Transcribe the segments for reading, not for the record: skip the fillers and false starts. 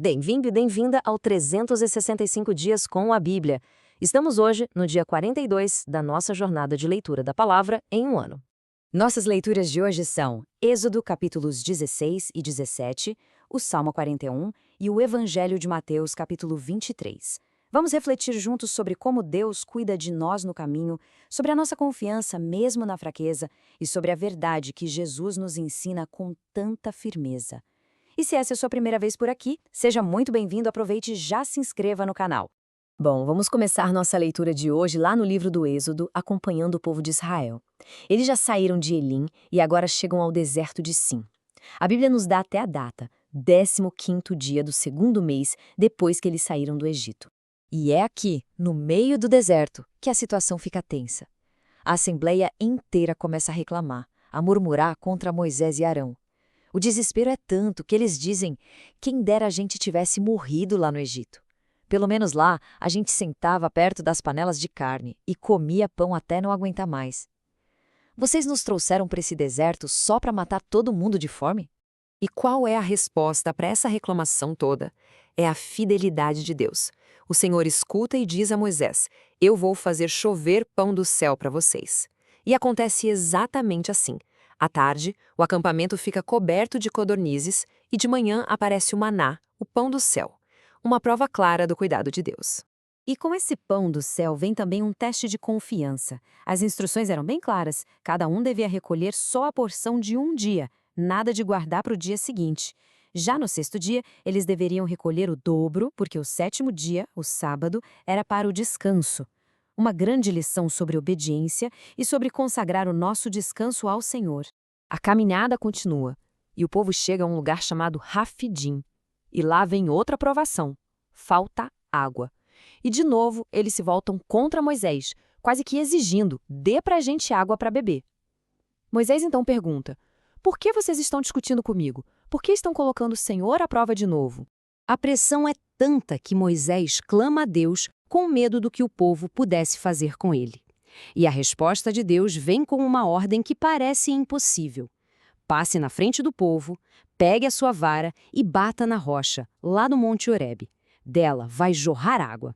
Bem-vindo e bem-vinda ao 365 Dias com a Bíblia. Estamos hoje no dia 42 da nossa jornada de leitura da palavra em um ano. Nossas leituras de hoje são Êxodo capítulos 16 e 17, o Salmo 41 e o Evangelho de Mateus capítulo 23. Vamos refletir juntos sobre como Deus cuida de nós no caminho, sobre a nossa confiança mesmo na fraqueza e sobre a verdade que Jesus nos ensina com tanta firmeza. E se essa é a sua primeira vez por aqui, seja muito bem-vindo, aproveite e já se inscreva no canal. Bom, vamos começar nossa leitura de hoje lá no livro do Êxodo, acompanhando o povo de Israel. Eles já saíram de Elim e agora chegam ao deserto de Sim. A Bíblia nos dá até a data, 15º dia do segundo mês depois que eles saíram do Egito. E é aqui, no meio do deserto, que a situação fica tensa. A assembleia inteira começa a reclamar, a murmurar contra Moisés e Arão. O desespero é tanto que eles dizem: quem dera a gente tivesse morrido lá no Egito. Pelo menos lá, a gente sentava perto das panelas de carne e comia pão até não aguentar mais. Vocês nos trouxeram para esse deserto só para matar todo mundo de fome? E qual é a resposta para essa reclamação toda? É a fidelidade de Deus. O Senhor escuta e diz a Moisés: eu vou fazer chover pão do céu para vocês. E acontece exatamente assim. À tarde, o acampamento fica coberto de codornizes e de manhã aparece o maná, o pão do céu. Uma prova clara do cuidado de Deus. E com esse pão do céu vem também um teste de confiança. As instruções eram bem claras, cada um devia recolher só a porção de um dia, nada de guardar para o dia seguinte. Já no sexto dia, eles deveriam recolher o dobro, porque o sétimo dia, o sábado, era para o descanso. Uma grande lição sobre obediência e sobre consagrar o nosso descanso ao Senhor. A caminhada continua, e o povo chega a um lugar chamado Rafidim. E lá vem outra provação. Falta água. E de novo, eles se voltam contra Moisés, quase que exigindo: dê pra gente água para beber. Moisés então pergunta: por que vocês estão discutindo comigo? Por que estão colocando o Senhor à prova de novo? A pressão é tanta que Moisés clama a Deus com medo do que o povo pudesse fazer com ele. E a resposta de Deus vem com uma ordem que parece impossível. Passe na frente do povo, pegue a sua vara e bata na rocha, lá no Monte Horebe. Dela vai jorrar água.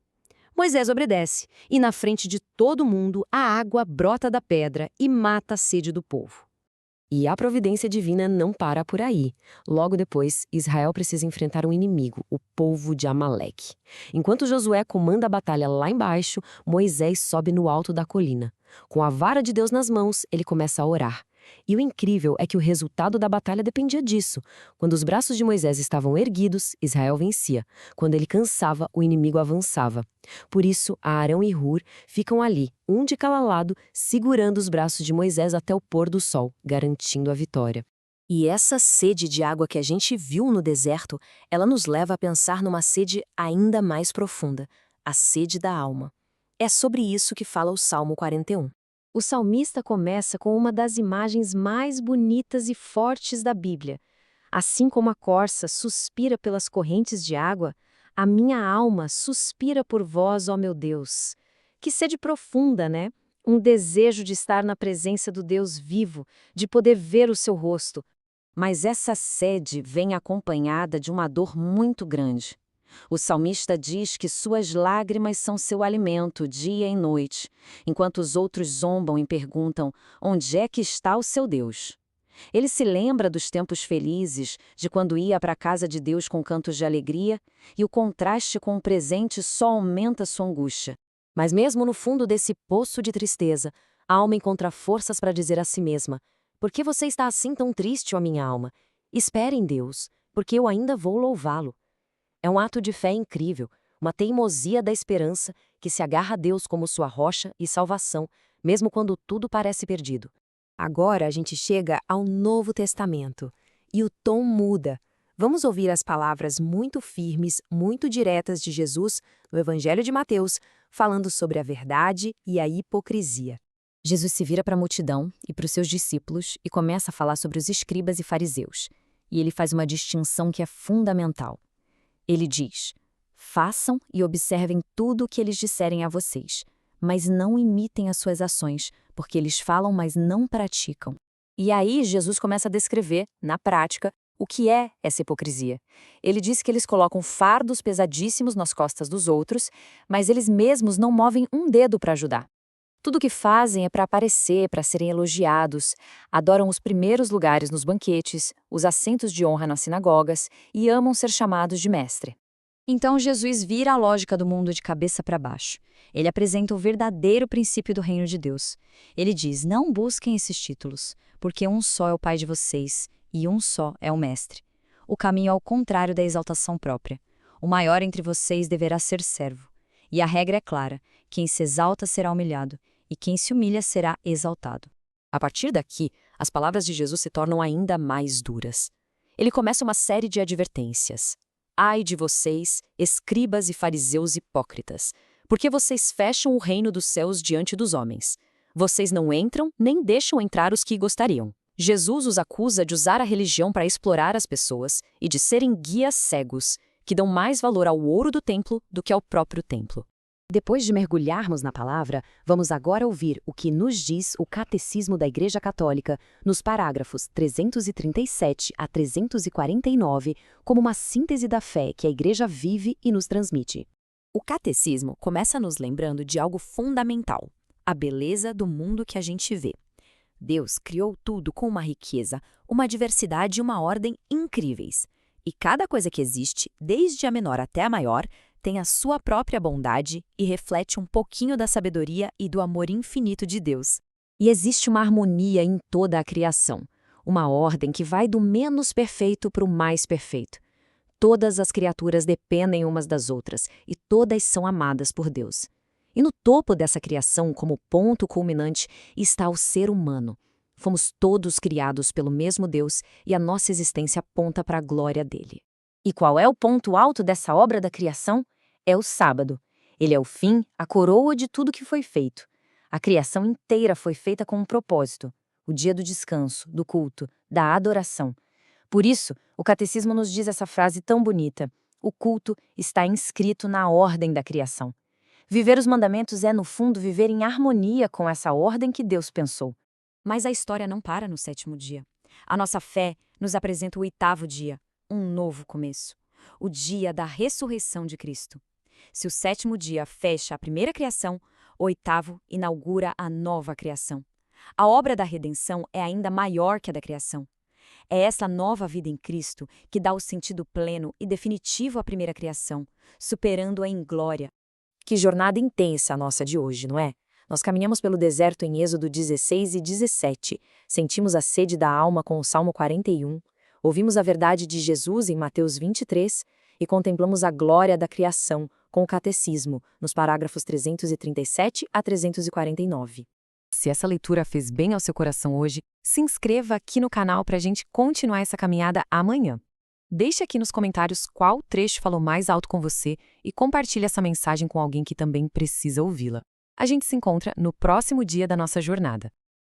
Moisés obedece, e na frente de todo mundo a água brota da pedra e mata a sede do povo. E a providência divina não para por aí. Logo depois, Israel precisa enfrentar um inimigo, o povo de Amaleque. Enquanto Josué comanda a batalha lá embaixo, Moisés sobe no alto da colina. Com a vara de Deus nas mãos, ele começa a orar. E o incrível é que o resultado da batalha dependia disso. Quando os braços de Moisés estavam erguidos, Israel vencia. Quando ele cansava, o inimigo avançava. Por isso, Arão e Hur ficam ali, um de cada lado, segurando os braços de Moisés até o pôr do sol, garantindo a vitória. E essa sede de água que a gente viu no deserto, ela nos leva a pensar numa sede ainda mais profunda, a sede da alma. É sobre isso que fala o Salmo 41. O salmista começa com uma das imagens mais bonitas e fortes da Bíblia. Assim como a corça suspira pelas correntes de água, a minha alma suspira por vós, ó meu Deus. Que sede profunda, né? Um desejo de estar na presença do Deus vivo, de poder ver o seu rosto. Mas essa sede vem acompanhada de uma dor muito grande. O salmista diz que suas lágrimas são seu alimento dia e noite, enquanto os outros zombam e perguntam: onde é que está o seu Deus? Ele se lembra dos tempos felizes, de quando ia para a casa de Deus com cantos de alegria, e o contraste com o presente só aumenta sua angústia. Mas mesmo no fundo desse poço de tristeza, a alma encontra forças para dizer a si mesma: por que você está assim tão triste, ó minha alma? Espere em Deus, porque eu ainda vou louvá-lo. É um ato de fé incrível, uma teimosia da esperança que se agarra a Deus como sua rocha e salvação, mesmo quando tudo parece perdido. Agora a gente chega ao Novo Testamento, e o tom muda. Vamos ouvir as palavras muito firmes, muito diretas de Jesus no Evangelho de Mateus, falando sobre a verdade e a hipocrisia. Jesus se vira para a multidão e para os seus discípulos e começa a falar sobre os escribas e fariseus. E ele faz uma distinção que é fundamental. Ele diz: façam e observem tudo o que eles disserem a vocês, mas não imitem as suas ações, porque eles falam, mas não praticam. E aí Jesus começa a descrever, na prática, O que é essa hipocrisia? Ele diz que eles colocam fardos pesadíssimos nas costas dos outros, mas eles mesmos não movem um dedo para ajudar. Tudo o que fazem é para aparecer, para serem elogiados, adoram os primeiros lugares nos banquetes, os assentos de honra nas sinagogas e amam ser chamados de mestre. Então Jesus vira a lógica do mundo de cabeça para baixo. Ele apresenta o verdadeiro princípio do reino de Deus. Ele diz: não busquem esses títulos, porque um só é o Pai de vocês e um só é o Mestre. O caminho é ao contrário da exaltação própria. O maior entre vocês deverá ser servo. E a regra é clara: quem se exalta será humilhado, e quem se humilha será exaltado. A partir daqui, as palavras de Jesus se tornam ainda mais duras. Ele começa uma série de advertências. Ai de vocês, escribas e fariseus hipócritas, porque vocês fecham o reino dos céus diante dos homens. Vocês não entram, nem deixam entrar os que gostariam. Jesus os acusa de usar a religião para explorar as pessoas e de serem guias cegos, que dão mais valor ao ouro do templo do que ao próprio templo. Depois de mergulharmos na palavra, vamos agora ouvir o que nos diz o Catecismo da Igreja Católica nos parágrafos 337 a 349, como uma síntese da fé que a Igreja vive e nos transmite. O Catecismo começa nos lembrando de algo fundamental: a beleza do mundo que a gente vê. Deus criou tudo com uma riqueza, uma diversidade e uma ordem incríveis. E cada coisa que existe, desde a menor até a maior, tem a sua própria bondade e reflete um pouquinho da sabedoria e do amor infinito de Deus. E existe uma harmonia em toda a criação, uma ordem que vai do menos perfeito para o mais perfeito. Todas as criaturas dependem umas das outras e todas são amadas por Deus. E no topo dessa criação, como ponto culminante, está o ser humano. Fomos todos criados pelo mesmo Deus e a nossa existência aponta para a glória dele. E qual é o ponto alto dessa obra da criação? É o sábado. Ele é o fim, a coroa de tudo que foi feito. A criação inteira foi feita com um propósito: o dia do descanso, do culto, da adoração. Por isso, o Catecismo nos diz essa frase tão bonita: o culto está inscrito na ordem da criação. Viver os mandamentos é, no fundo, viver em harmonia com essa ordem que Deus pensou. Mas a história não para no sétimo dia. A nossa fé nos apresenta o oitavo dia, um novo começo, o dia da ressurreição de Cristo. Se o sétimo dia fecha a primeira criação, o oitavo inaugura a nova criação. A obra da redenção é ainda maior que a da criação. É essa nova vida em Cristo que dá o sentido pleno e definitivo à primeira criação, superando-a em glória. Que jornada intensa a nossa de hoje, não é? Nós caminhamos pelo deserto em Êxodo 16 e 17, sentimos a sede da alma com o Salmo 41, ouvimos a verdade de Jesus em Mateus 23 e contemplamos a glória da criação com o Catecismo, nos parágrafos 337 a 349. Se essa leitura fez bem ao seu coração hoje, se inscreva aqui no canal para a gente continuar essa caminhada amanhã. Deixe aqui nos comentários qual trecho falou mais alto com você e compartilhe essa mensagem com alguém que também precisa ouvi-la. A gente se encontra no próximo dia da nossa jornada.